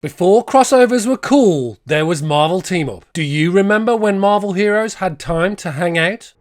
Before crossovers were cool, there was Marvel Team Up. Do you remember when Marvel heroes had time to hang out?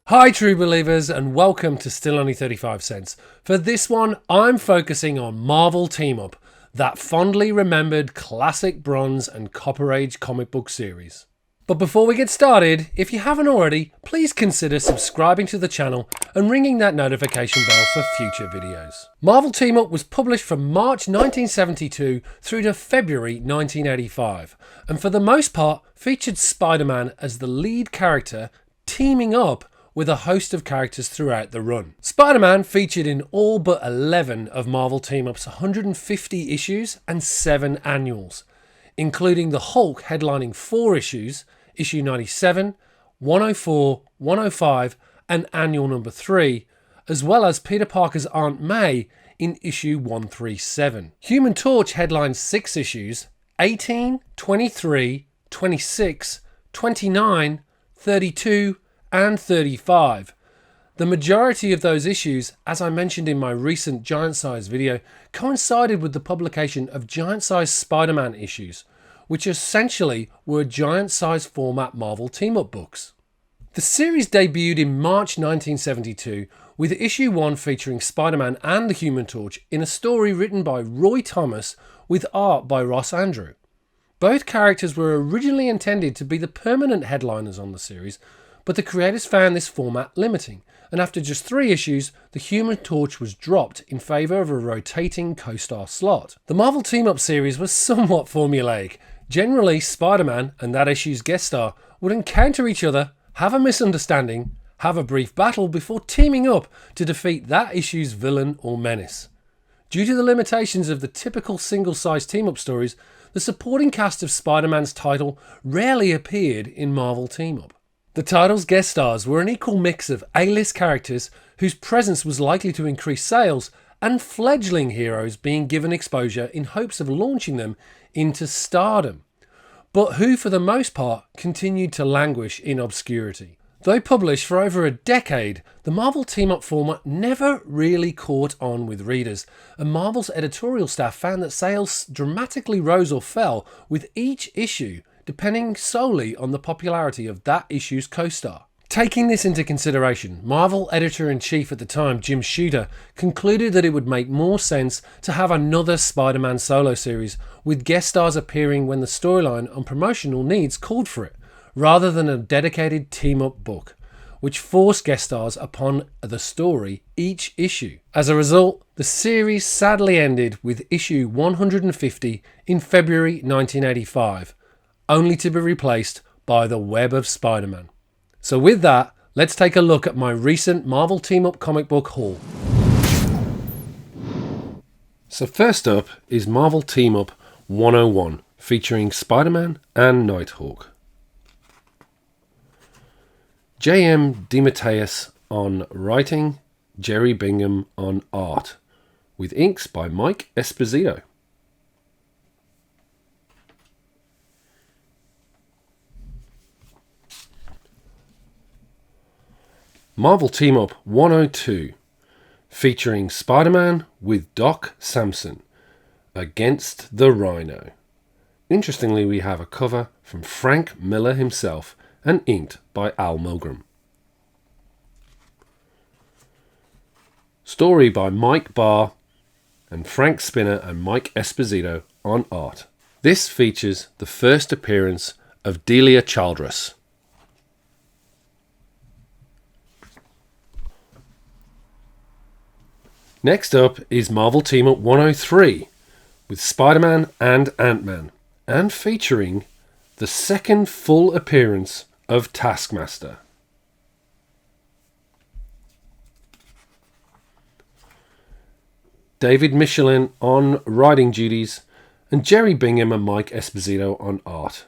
Hi true believers, and welcome to Still Only 35 Cents. For this one, I'm focusing on Marvel Team Up, that fondly remembered classic Bronze and Copper Age comic book series. But before we get started, if you haven't already, please consider subscribing to the channel and ringing that notification bell for future videos. Marvel Team Up was published from March 1972 through to February 1985, and for the most part featured Spider-Man as the lead character teaming up with a host of characters throughout the run. Spider-Man featured in all but 11 of Marvel Team Up's 150 issues and 7 annuals, including the Hulk headlining 4 issues, issue 97, 104, 105 and annual number 3, as well as Peter Parker's Aunt May in issue 137. Human Torch headlines 6 issues, 18, 23, 26, 29, 32 and 35. The majority of those issues, as I mentioned in my recent Giant Size video, coincided with the publication of Giant Size Spider-Man issues, which essentially were Giant Size format Marvel Team Up books. The series debuted in March 1972 with issue 1 featuring Spider-Man and the Human Torch in a story written by Roy Thomas with art by Ross Andru. Both characters were originally intended to be the permanent headliners on the series, but the creators found this format limiting, and after just 3 issues, the Human Torch was dropped in favour of a rotating co-star slot. The Marvel Team Up series was somewhat formulaic. Generally, Spider-Man and that issue's guest star would encounter each other, have a misunderstanding, have a brief battle before teaming up to defeat that issue's villain or menace. Due to the limitations of the typical single-size team-up stories, the supporting cast of Spider-Man's title rarely appeared in Marvel Team Up. The title's guest stars were an equal mix of A-list characters whose presence was likely to increase sales and fledgling heroes being given exposure in hopes of launching them into stardom, but who for the most part continued to languish in obscurity. Though published for over a decade, the Marvel Team Up format never really caught on with readers, and Marvel's editorial staff found that sales dramatically rose or fell with each issue, depending solely on the popularity of that issue's co-star. Taking this into consideration, Marvel editor-in-chief at the time, Jim Shooter, concluded that it would make more sense to have another Spider-Man solo series, with guest stars appearing when the storyline and promotional needs called for it, rather than a dedicated team-up book, which forced guest stars upon the story each issue. As a result, the series sadly ended with issue 150 in February 1985, only to be replaced by The Web of Spider-Man. So with that, let's take a look at my recent Marvel Team Up comic book haul. So first up is Marvel Team Up 101, featuring Spider-Man and Nighthawk. J.M. DeMatteis on writing, Jerry Bingham on art, with inks by Mike Esposito. Marvel Team Up 102, featuring Spider-Man with Doc Samson against the Rhino. Interestingly, we have a cover from Frank Miller himself and inked by Al Milgrom. Story by Mike Barr and Frank Spinner and Mike Esposito on art. This features the first appearance of Delia Childress. Next up is Marvel Team Up 103 with Spider-Man and Ant-Man, and featuring the second full appearance of Taskmaster. David Michelin on writing duties and Jerry Bingham and Mike Esposito on art.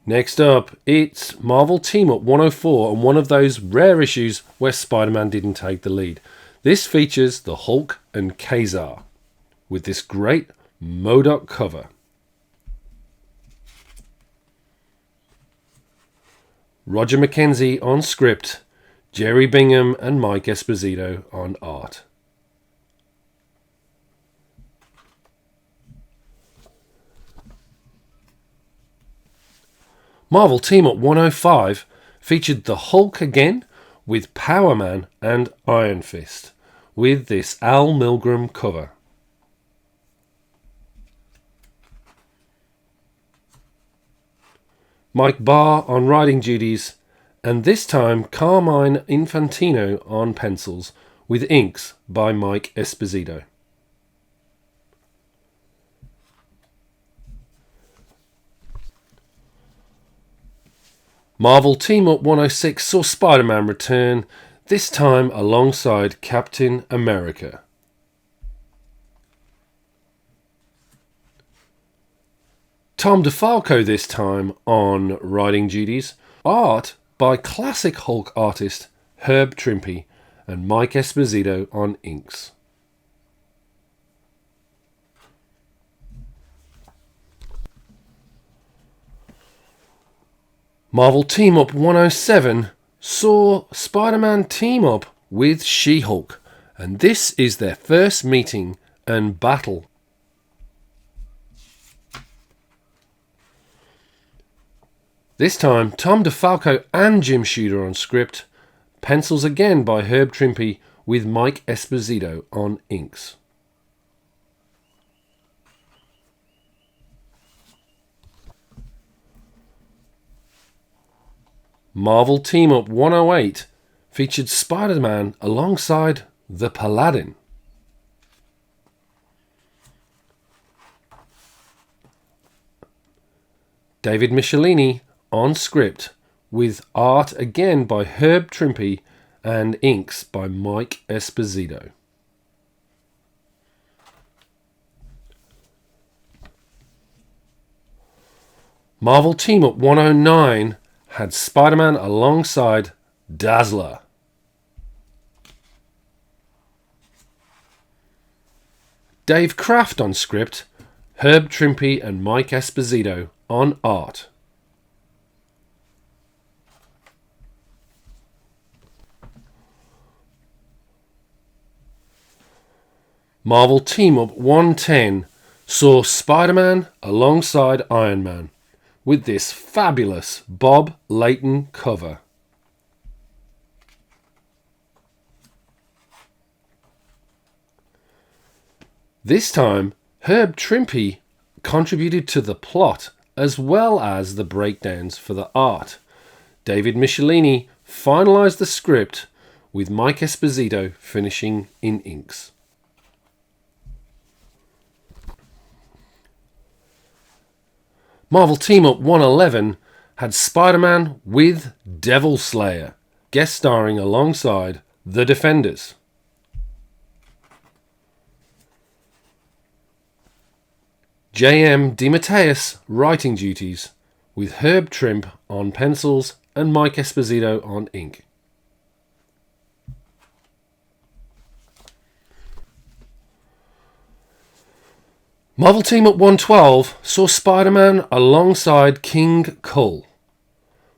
Next up, it's Marvel Team Up 104, and one of those rare issues where Spider-Man didn't take the lead. This features the Hulk and Ka-Zar, with this great MODOK cover. Roger McKenzie on script, Jerry Bingham and Mike Esposito on art. Marvel Team Up 105 featured the Hulk again with Power Man and Iron Fist with this Al Milgrom cover. Mike Barr on writing duties, and this time Carmine Infantino on pencils with inks by Mike Esposito. Marvel Team Up 106 saw Spider-Man return, this time alongside Captain America. Tom DeFalco this time on writing duties, art by classic Hulk artist Herb Trimpe and Mike Esposito on inks. Marvel Team Up 107 saw Spider-Man team up with She-Hulk, and this is their first meeting and battle. This time, Tom DeFalco and Jim Shooter on script, pencils again by Herb Trimpe with Mike Esposito on inks. Marvel Team Up 108 featured Spider-Man alongside the Paladin. David Michelini on script with art again by Herb Trimpe and inks by Mike Esposito. Marvel Team Up 109 had Spider-Man alongside Dazzler. Dave Kraft on script, Herb Trimpe and Mike Esposito on art. Marvel Team Up 110 saw Spider-Man alongside Iron Man with this fabulous Bob Layton cover. This time, Herb Trimpe contributed to the plot as well as the breakdowns for the art. David Michelini finalised the script with Mike Esposito finishing in inks. Marvel Team Up 111 had Spider-Man with Devil Slayer, guest starring alongside The Defenders. J.M. DeMatteis writing duties, with Herb Trimpe on pencils and Mike Esposito on ink. Marvel Team Up 112 saw Spider-Man alongside King Kull,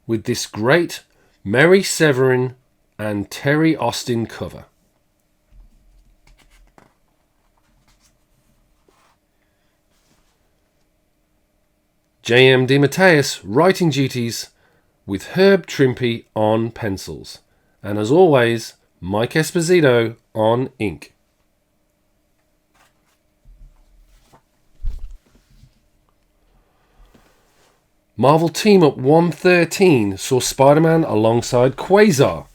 with this great Mary Severin and Terry Austin cover. J.M. DeMatteis writing duties, with Herb Trimpe on pencils, and as always, Mike Esposito on ink. Marvel Team Up 113 saw Spider-Man alongside Quasar.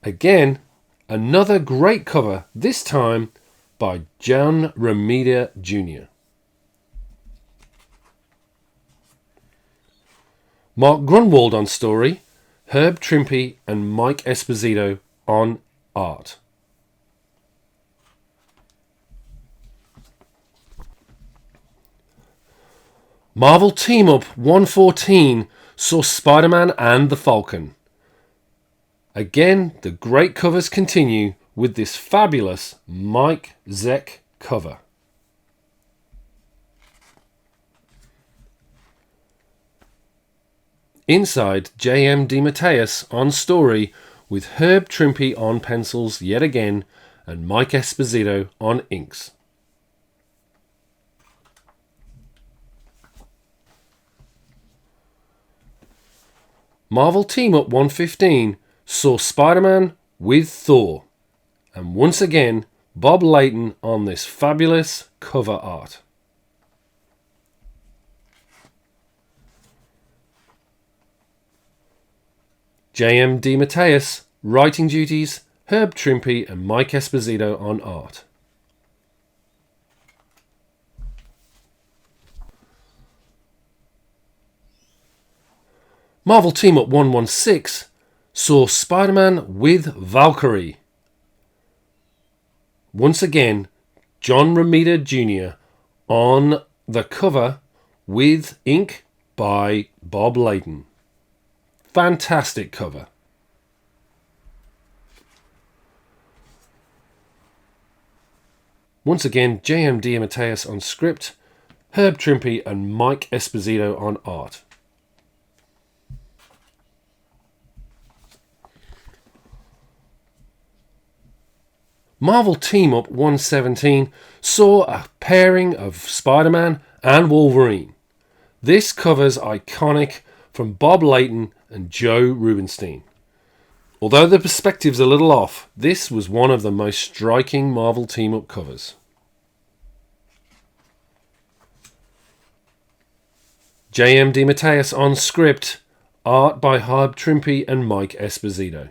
Again, another great cover, this time by John Romita Jr. Mark Grunwald on story, Herb Trimpe and Mike Esposito on art. Marvel Team Up 114 saw Spider-Man and the Falcon. Again, the great covers continue with this fabulous Mike Zeck cover. Inside, J.M. DeMatteis on story with Herb Trimpe on pencils yet again and Mike Esposito on inks. Marvel Team Up 115 saw Spider-Man with Thor, and once again Bob Layton on this fabulous cover art. J.M. DeMatteis, writing duties, Herb Trimpe and Mike Esposito on art. Marvel Team Up 116 saw Spider-Man with Valkyrie. Once again, John Romita Jr. on the cover with ink by Bob Layton. Fantastic cover. Once again, J.M. DeMatteis on script, Herb Trimpe and Mike Esposito on art. Marvel Team Up 117 saw a pairing of Spider-Man and Wolverine. This cover's iconic from Bob Layton and Joe Rubinstein. Although the perspective's a little off, this was one of the most striking Marvel Team Up covers. J.M. DeMatteis on script, art by Herb Trimpe and Mike Esposito.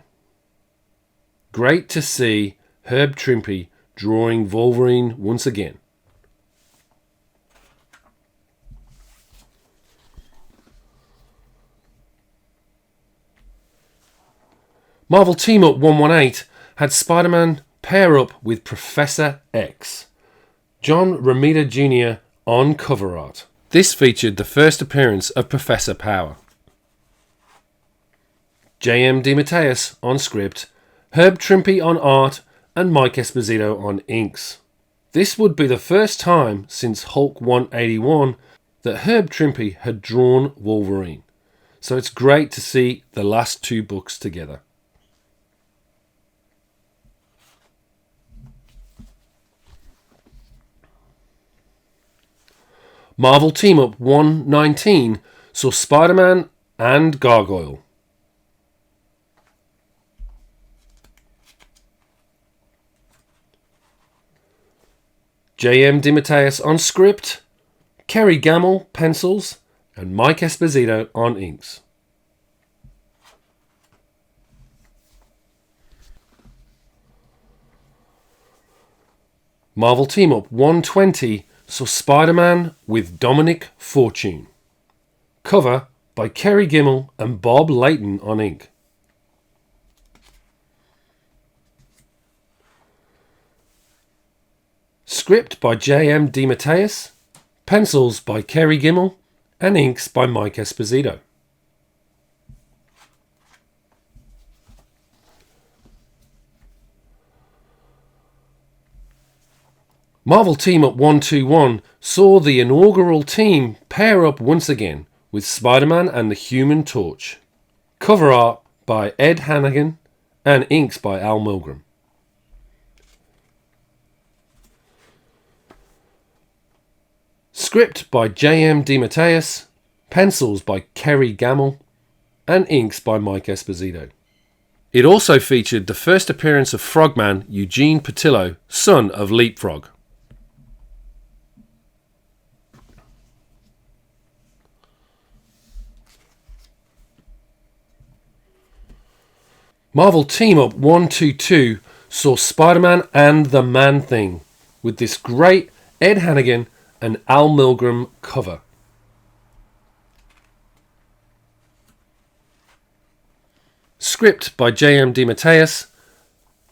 Great to see Herb Trimpe drawing Wolverine once again. Marvel Team Up 118 had Spider-Man pair up with Professor X. John Romita Jr. on cover art. This featured the first appearance of Professor Power. J.M. DeMatteis on script, Herb Trimpe on art and Mike Esposito on inks. This would be the first time since Hulk 181 that Herb Trimpe had drawn Wolverine. So it's great to see the last two books together. Marvel Team Up 119 saw Spider-Man and Gargoyle. J.M. DeMatteis on script, Kerry Gamble pencils, and Mike Esposito on inks. Marvel Team Up 120 saw Spider-Man with Dominic Fortune. Cover by Kerry Gamble and Bob Layton on ink. Script by J.M. DeMatteis, pencils by Kerry Gamble, and inks by Mike Esposito. Marvel Team Up 121 saw the inaugural team pair up once again with Spider-Man and the Human Torch. Cover art by Ed Hannigan and inks by Al Milgrom. Script by J.M. DeMatteis, pencils by Kerry Gamble, and inks by Mike Esposito. It also featured the first appearance of Frogman Eugene Patillo, son of Leapfrog. Marvel Team Up 122 saw Spider-Man and the Man-Thing with this great Ed Hannigan and Al Milgrom cover. Script by J.M. DeMatteis,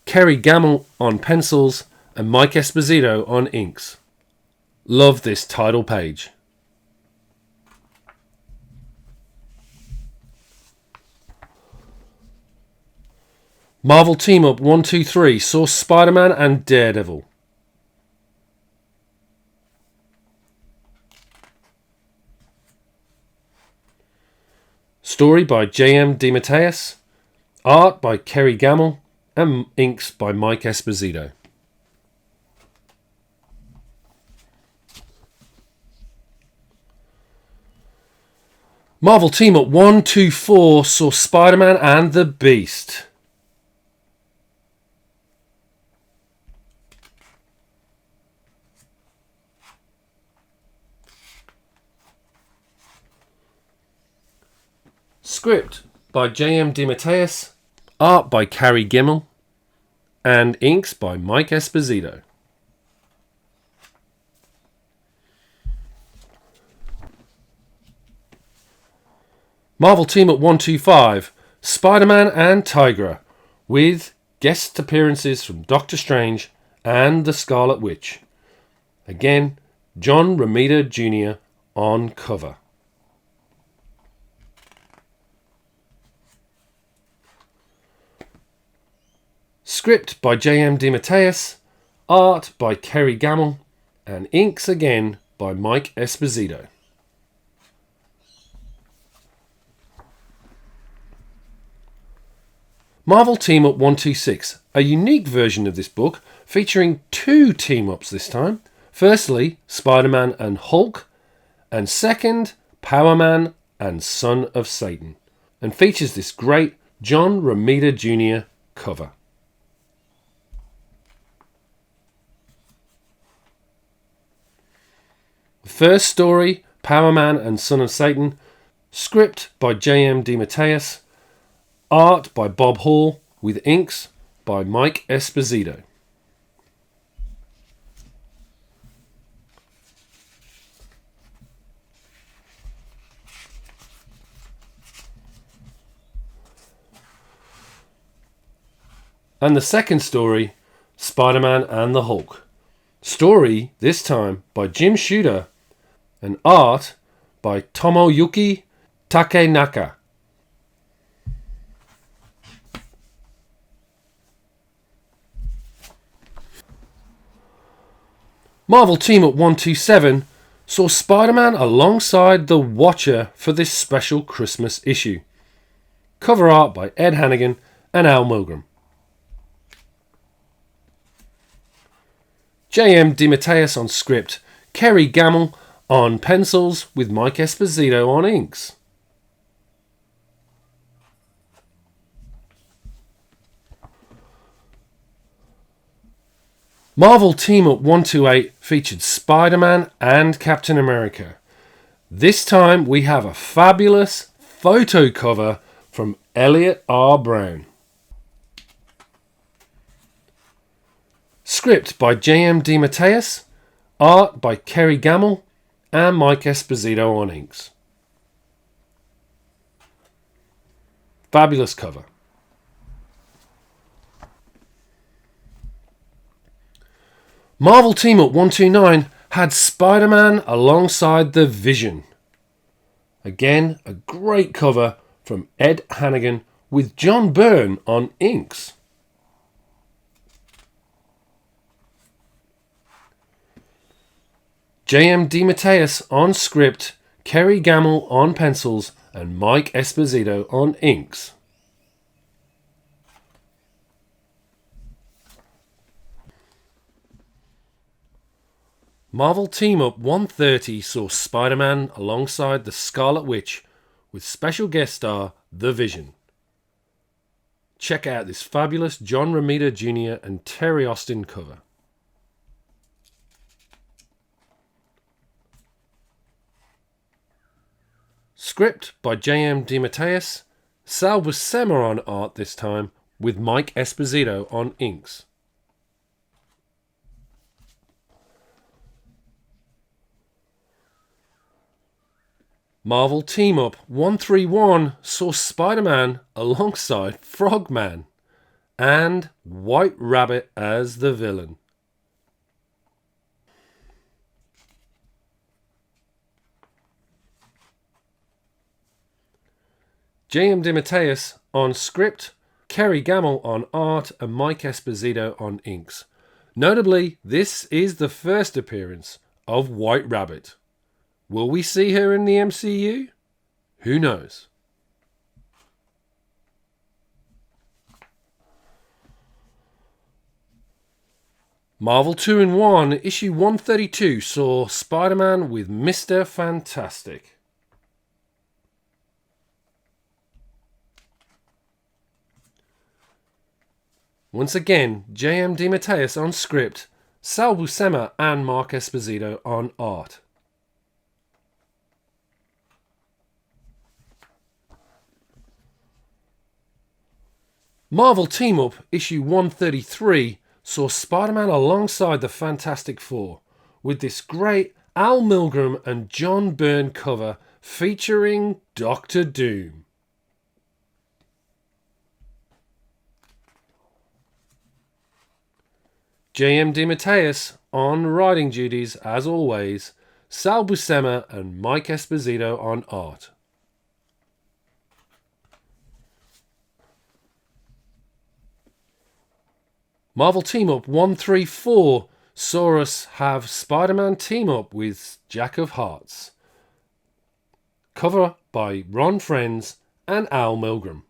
Kerry Gamble on pencils and Mike Esposito on inks. Love this title page. Marvel Team Up 123 saw Spider-Man and Daredevil. Story by J.M. DeMatteis. Art by Kerry Gamble. And inks by Mike Esposito. Marvel Team Up 124 saw Spider-Man and the Beast. Script by J.M. DeMatteis. Art by Kerry Gamble. And inks by Mike Esposito. Marvel Team Up 125, Spider-Man and Tigra, with guest appearances from Doctor Strange and the Scarlet Witch. Again, John Romita Jr. on cover. Script by J.M. DeMatteis, art by Kerry Gamble, and inks again by Mike Esposito. Marvel Team Up 126, a unique version of this book featuring two team-ups this time. Firstly, Spider-Man and Hulk, and second, Power Man and Son of Satan, and features this great John Romita Jr. cover. The first story, Power Man and Son of Satan, script by J.M. DeMatteis, art by Bob Hall, with inks by Mike Esposito. And the second story, Spider-Man and the Hulk. Story, this time, by Jim Shooter, and art by Tomoyuki Takenaka. Marvel Team Up 127 saw Spider-Man alongside the Watcher for this special Christmas issue. Cover art by Ed Hannigan and Al Milgrom. J.M. DeMatteis on script, Kerry Gamble on pencils with Mike Esposito on inks. Marvel Team Up 128 featured Spider-Man and Captain America. This time we have a fabulous photo cover from Elliot R. Brown. Script by J.M. DeMatteis, art by Kerry Gamble and Mike Esposito on inks. Fabulous cover. Marvel Team Up 129 had Spider-Man alongside the Vision. Again, a great cover from Ed Hannigan with John Byrne on inks. J.M. DeMatteis on script, Kerry Gamble on pencils, and Mike Esposito on inks. Marvel Team Up 130 saw Spider-Man alongside the Scarlet Witch with special guest star The Vision. Check out this fabulous John Romita Jr. and Terry Austin cover. Script by J.M. DeMatteis, Sal Buscema on art this time with Mike Esposito on inks. Marvel Team Up 131 saw Spider-Man alongside Frogman and White Rabbit as the villain. J.M. DeMatteis on script, Kerry Gamble on art, and Mike Esposito on inks. Notably, this is the first appearance of White Rabbit. Will we see her in the MCU? Who knows? Marvel 2-in-1, issue 132 saw Spider-Man with Mr. Fantastic. Once again, J.M. DeMatteis on script, Sal Buscema and Mark Esposito on art. Marvel Team Up issue 133 saw Spider-Man alongside the Fantastic Four with this great Al Milgrom and John Byrne cover featuring Doctor Doom. J.M. DeMatteis on writing duties as always, Sal Buscema and Mike Esposito on art. Marvel Team Up 134 saw us have Spider-Man team up with Jack of Hearts. Cover by Ron Frenz and Al Milgrom.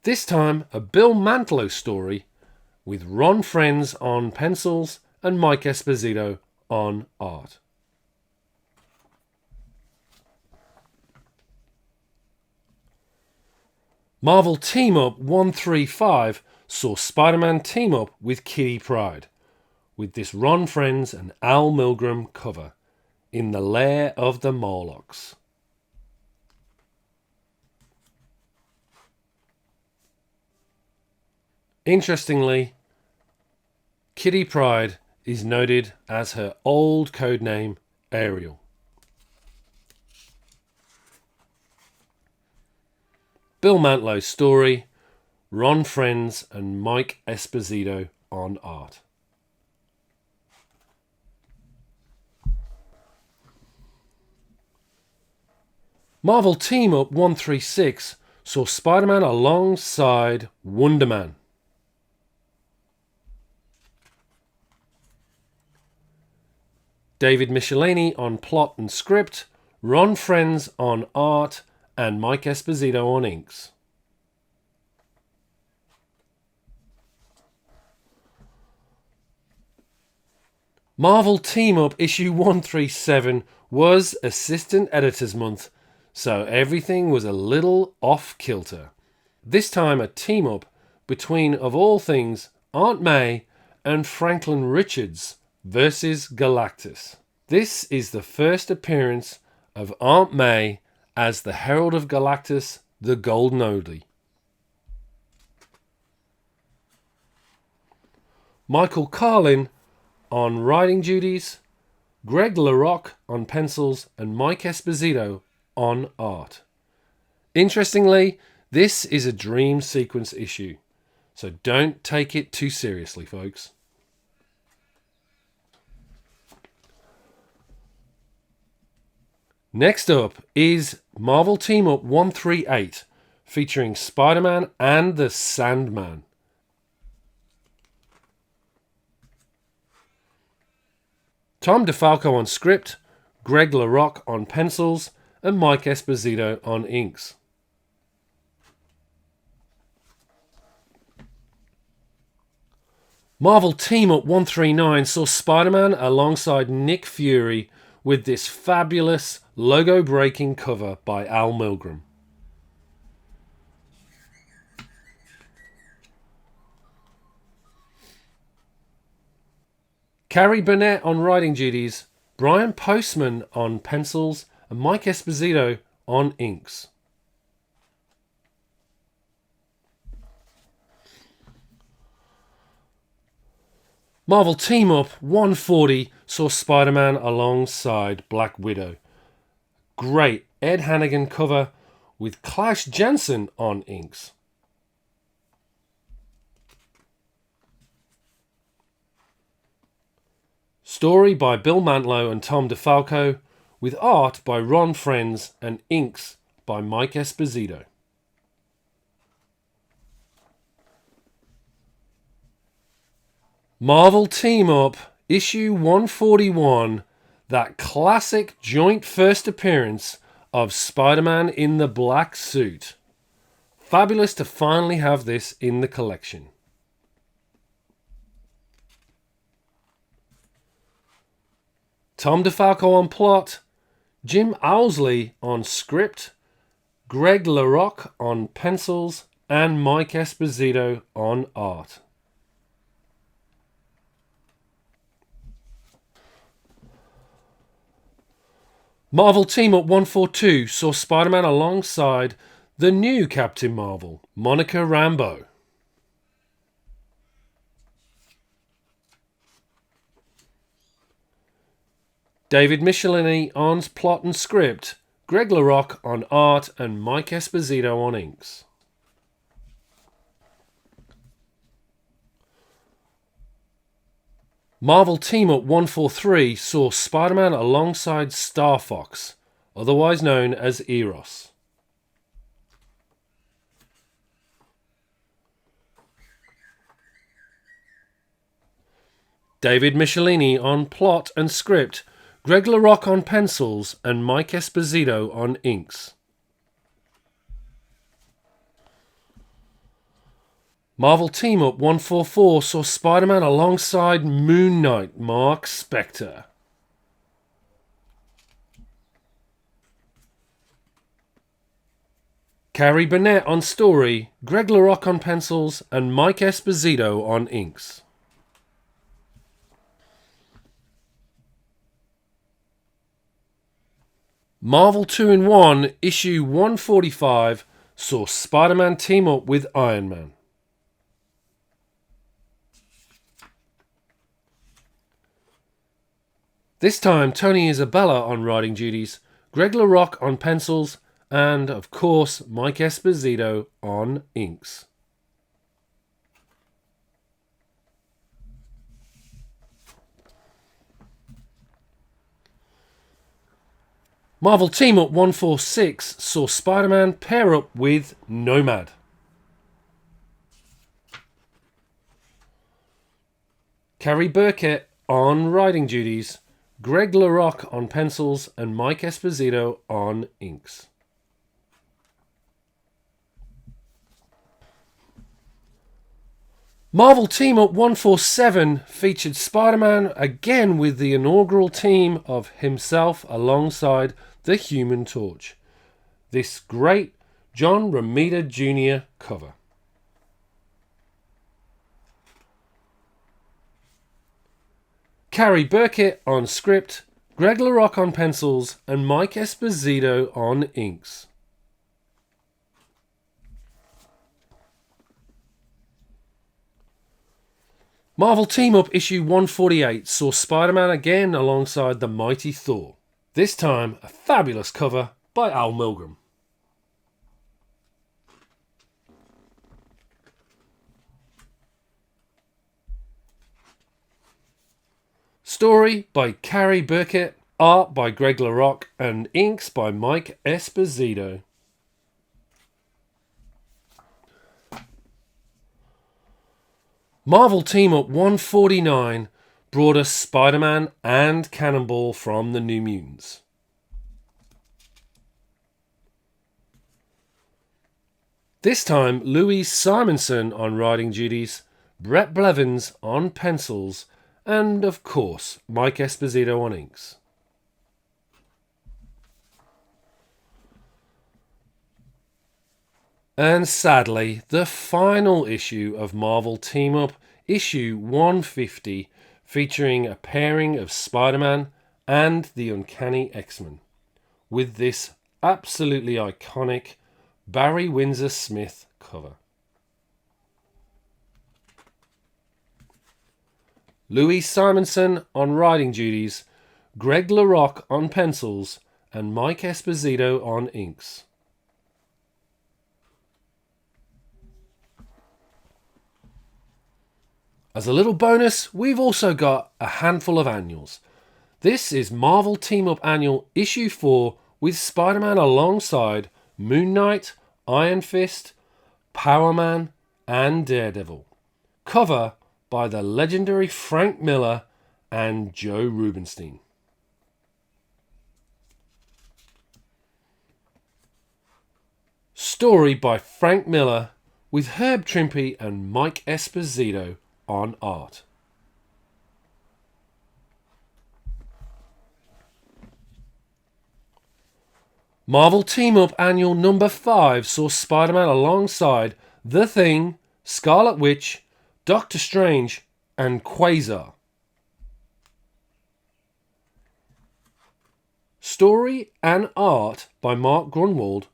This time a Bill Mantlo story with Ron Frenz on pencils and Mike Esposito on art. Marvel Team Up 135 saw Spider-Man team up with Kitty Pryde, with this Ron Frenz and Al Milgrom cover, In the Lair of the Morlocks. Interestingly, Kitty Pryde is noted as her old codename Ariel. Bill Mantlo's story, Ron Frenz and Mike Esposito on art. Marvel Team Up 136 saw Spider-Man alongside Wonder Man. David Michelinie on plot and script, Ron Frenz on art, and Mike Esposito on inks. Marvel Team Up issue 137 was Assistant Editors Month, so everything was a little off-kilter. This time a team-up between, of all things, Aunt May and Franklin Richards versus Galactus. This is the first appearance of Aunt May as the Herald of Galactus, the Golden Oldie. Michael Carlin on writing duties, Greg LaRocque on pencils, and Mike Esposito on art. Interestingly, this is a dream sequence issue, so don't take it too seriously, folks. Next up is Marvel Team Up 138, featuring Spider-Man and the Sandman. Tom DeFalco on script, Greg LaRocque on pencils, and Mike Esposito on inks. Marvel Team Up 139 saw Spider-Man alongside Nick Fury with this fabulous logo-breaking cover by Al Milgrom. Carrie Burnett on writing duties, Brian Postman on pencils, and Mike Esposito on inks. Marvel Team Up 140 saw Spider-Man alongside Black Widow. Great Ed Hannigan cover with Klaus Janson on inks. Story by Bill Mantlo and Tom DeFalco, with art by Ron Frenz and inks by Mike Esposito. Marvel Team Up issue 141, that classic joint first appearance of Spider-Man in the black suit. Fabulous to finally have this in the collection. Tom DeFalco on plot, Jim Owsley on script, Greg LaRocque on pencils, and Mike Esposito on art. Marvel Team Up 142 saw Spider-Man alongside the new Captain Marvel, Monica Rambeau. David Michelini on plot and script, Greg LaRocque on art, and Mike Esposito on inks. Marvel Team Up 143 saw Spider-Man alongside Starfox, otherwise known as Eros. David Michelini on plot and script, Greg LaRocque on pencils, and Mike Esposito on inks. Marvel Team Up 144 saw Spider-Man alongside Moon Knight, Mark Spector. Carrie Burnett on story, Greg LaRocque on pencils, and Mike Esposito on inks. Marvel 2-in-1 issue 145 saw Spider-Man team up with Iron Man. This time, Tony Isabella on writing duties, Greg LaRocque on pencils, and, of course, Mike Esposito on inks. Marvel Team Up 146 saw Spider-Man pair up with Nomad. Carrie Burkett on writing duties, Greg LaRocque on pencils, and Mike Esposito on inks. Marvel Team Up 147 featured Spider-Man again with the inaugural team of himself alongside the Human Torch. This great John Romita Jr. cover. Carrie Burkett on script, Greg LaRocque on pencils, and Mike Esposito on inks. Marvel Team Up issue 148 saw Spider-Man again alongside the mighty Thor. This time, a fabulous cover by Al Milgrom. Story by Carrie Burkett, art by Greg LaRocque, and inks by Mike Esposito. Marvel Team Up 149 brought us Spider-Man and Cannonball from the New Mutants. This time, Louise Simonson on writing duties, Brett Blevins on pencils, and, of course, Mike Esposito on inks. And sadly, the final issue of Marvel Team Up, issue 150, featuring a pairing of Spider-Man and the Uncanny X-Men, with this absolutely iconic Barry Windsor Smith cover. Louise Simonson on writing duties, Greg LaRocque on pencils, and Mike Esposito on inks. As a little bonus, we've also got a handful of annuals. This is Marvel Team Up Annual Issue 4 with Spider-Man alongside Moon Knight, Iron Fist, Power Man, and Daredevil. Cover by the legendary Frank Miller and Joe Rubinstein. Story by Frank Miller with Herb Trimpe and Mike Esposito on art. Marvel Team Up Annual number 5 saw Spider-Man alongside The Thing, Scarlet Witch, Doctor Strange and Quasar. Story and art by Mark Grunwald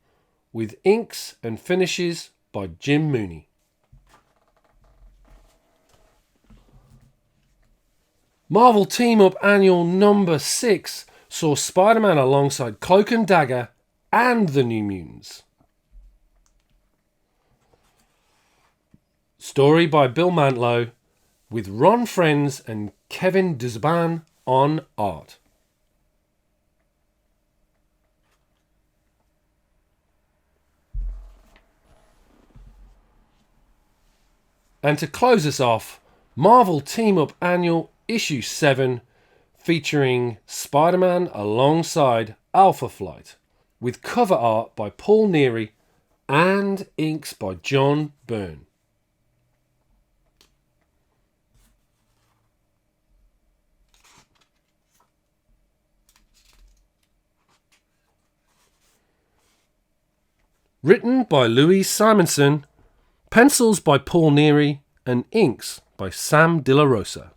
with inks and finishes by Jim Mooney. Marvel Team Up Annual number 6 saw Spider-Man alongside Cloak and Dagger and the New Mutants. Story by Bill Mantlo with Ron Frenz and Kevin Desban on art. And to close us off, Marvel Team Up Annual Issue 7 featuring Spider-Man alongside Alpha Flight with cover art by Paul Neary and inks by John Byrne. Written by Louise Simonson, pencils by Paul Neary and inks by Sam De La Rosa.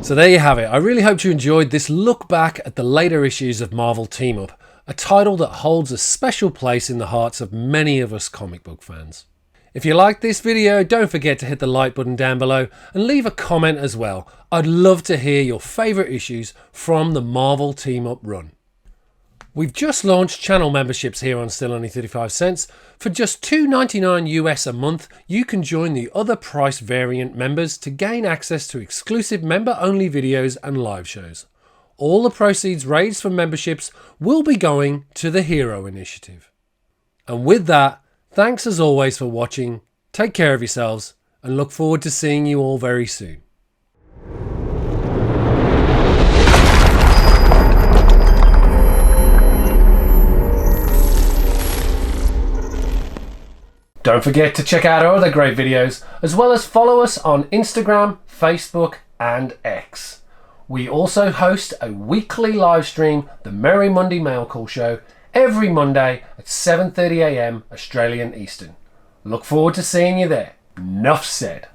So there you have it. I really hope you enjoyed this look back at the later issues of Marvel Team Up, a title that holds a special place in the hearts of many of us comic book fans. If you liked this video, don't forget to hit the like button down below and leave a comment as well. I'd love to hear your favourite issues from the Marvel Team Up run. We've just launched channel memberships here on Still Only 35 Cents. For just $2.99 US a month, you can join the other price variant members to gain access to exclusive member-only videos and live shows. All the proceeds raised from memberships will be going to the Hero Initiative. And with that, thanks as always for watching, take care of yourselves, and look forward to seeing you all very soon. Don't forget to check out our other great videos, as well as follow us on Instagram, Facebook and X. We also host a weekly live stream, the Merry Monday Mail Call Show, every Monday at 7:30 AM Australian Eastern. Look forward to seeing you there. Enough said.